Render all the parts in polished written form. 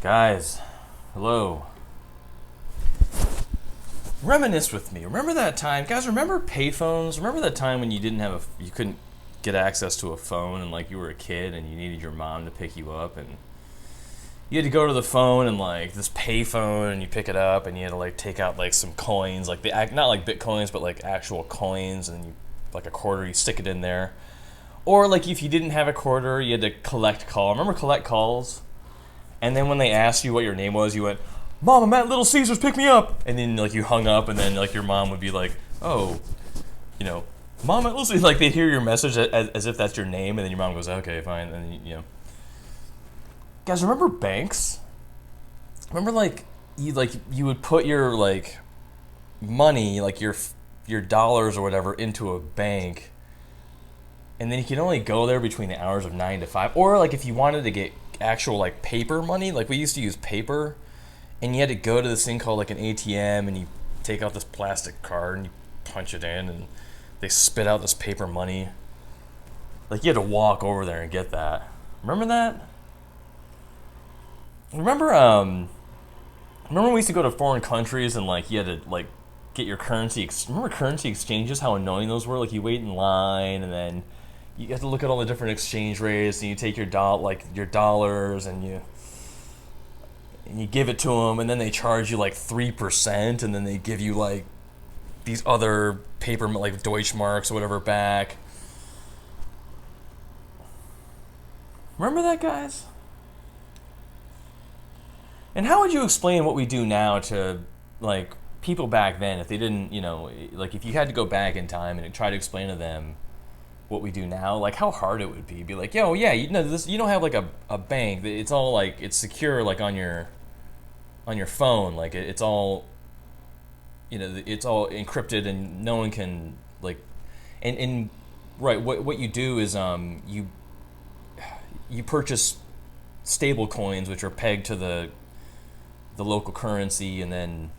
Guys, hello. Reminisce with me. Remember that time, guys? Remember payphones? Remember that time when you couldn't get access to a phone, and like you were a kid and you needed your mom to pick you up, and you had to go to the phone and like this payphone, and you pick it up, and you had to like take out like some coins, like not like bitcoins, but like actual coins, and you like a quarter, you stick it in there. Or like if you didn't have a quarter, you had to collect call. Remember collect calls? And then when they asked you what your name was, you went, "Mom, I'm at Little Caesars, pick me up." And then like you hung up, and then like your mom would be like, "Oh, you know, Mom at Little Caesars." Like they'd hear your message as if that's your name, and then your mom goes, "Okay, fine." And then, guys, remember banks? Remember you would put your like money, like your dollars or whatever, into a bank, and then you could only go there between the hours of 9 to 5. Or like if you wanted to get actual like paper money, like we used to use paper, and you had to go to this thing called like an ATM, and you take out this plastic card and you punch it in, and they spit out this paper money. Like you had to walk over there and get that. Remember that? Remember when we used to go to foreign countries and like you had to like get your currency. Remember currency exchanges? How annoying those were. Like you wait in line, and then you have to look at all the different exchange rates, and you take your your dollars, and you give it to them, and then they charge you like 3%, and then they give you like these other paper like Deutschmarks or whatever back. Remember that, guys? And how would you explain what we do now to like people back then if they didn't, like if you had to go back in time and try to explain to them what we do now, like how hard it would be like, yo, yeah, this, you don't have like a bank, it's all like it's secure, like on your phone, like it's all, it's all encrypted, and no one can like, and right, what you do is you purchase stable coins which are pegged to the local currency, and then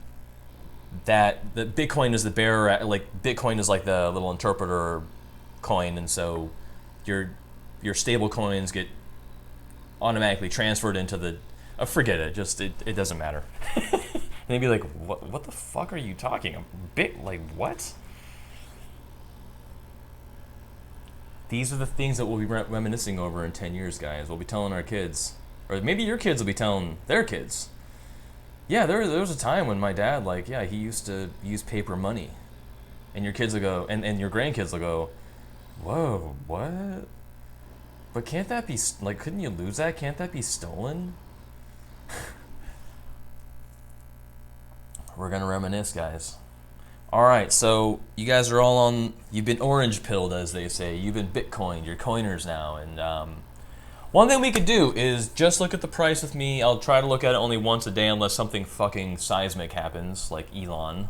the Bitcoin is the bearer, like Bitcoin is like the little interpreter coin, and so your stable coins get automatically transferred into the forget it, just it doesn't matter. And they'd be like, what the fuck are you talking about? Like what? These are the things that we'll be reminiscing over in 10 years, guys. We'll be telling our kids, or maybe your kids will be telling their kids, yeah, there was a time when my dad, like, yeah, he used to use paper money. And your kids will go, and your grandkids will go, whoa, what? But can't that be, like, couldn't you lose that? Can't that be stolen? We're going to reminisce, guys. All right, so you guys are all you've been orange pilled, as they say. You've been Bitcoined. You're coiners now. And one thing we could do is just look at the price with me. I'll try to look at it only once a day unless something fucking seismic happens, like Elon.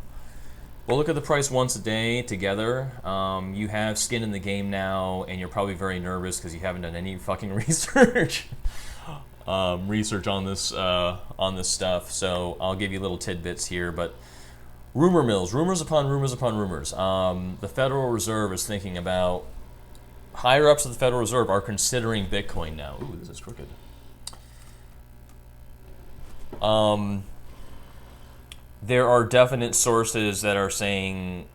We'll look at the price once a day together. You have skin in the game now, and you're probably very nervous because you haven't done any fucking research. Research on this stuff. So I'll give you little tidbits here, but rumor mills, rumors upon rumors upon rumors. The Federal Reserve is thinking about, higher ups of the Federal Reserve are considering Bitcoin now. Ooh, this is crooked. There are definite sources that are saying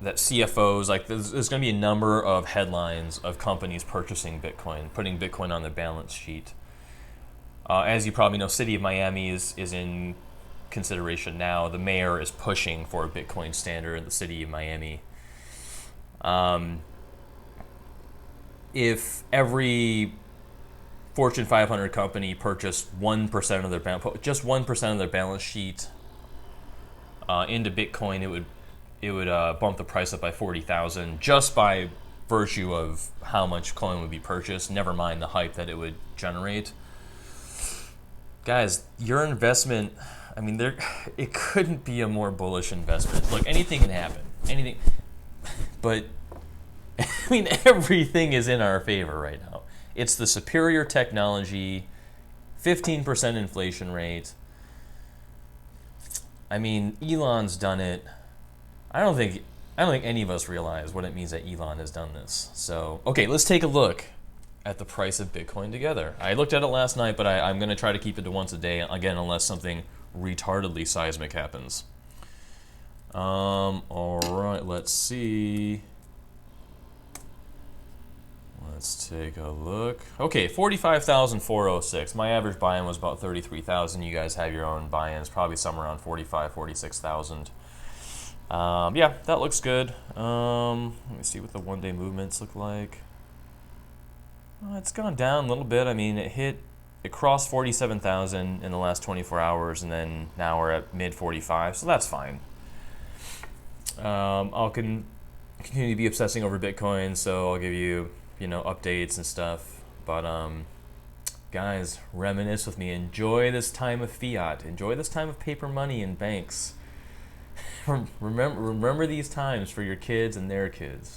that CFOs, like there's going to be a number of headlines of companies purchasing Bitcoin, putting Bitcoin on their balance sheet. As you probably know, City of Miami is in consideration now. The mayor is pushing for a Bitcoin standard in the City of Miami. If every Fortune 500 company purchased 1% of their just 1% of their balance sheet into Bitcoin, it would bump the price up by 40,000 just by virtue of how much coin would be purchased. Never mind the hype that it would generate. Guys, your investment, I mean, it couldn't be a more bullish investment. Look, anything can happen, anything, but I mean, everything is in our favor right now. It's the superior technology, 15% inflation rate. I mean, Elon's done it. I don't think any of us realize what it means that Elon has done this. So, okay, let's take a look at the price of Bitcoin together. I looked at it last night, but I'm going to try to keep it to once a day, again, unless something retardedly seismic happens. All right, let's see. Let's take a look. Okay, 45,406. My average buy-in was about 33,000. You guys have your own buy-ins, probably somewhere around 45, 46,000. Yeah, that looks good. Let me see what the one-day movements look like. It's gone down a little bit. I mean, it crossed 47,000 in the last 24 hours, and then now we're at mid 45, so that's fine. I'll continue to be obsessing over Bitcoin, so I'll give you, updates and stuff. But guys, reminisce with me. Enjoy this time of fiat. Enjoy this time of paper money in banks. Remember these times for your kids and their kids.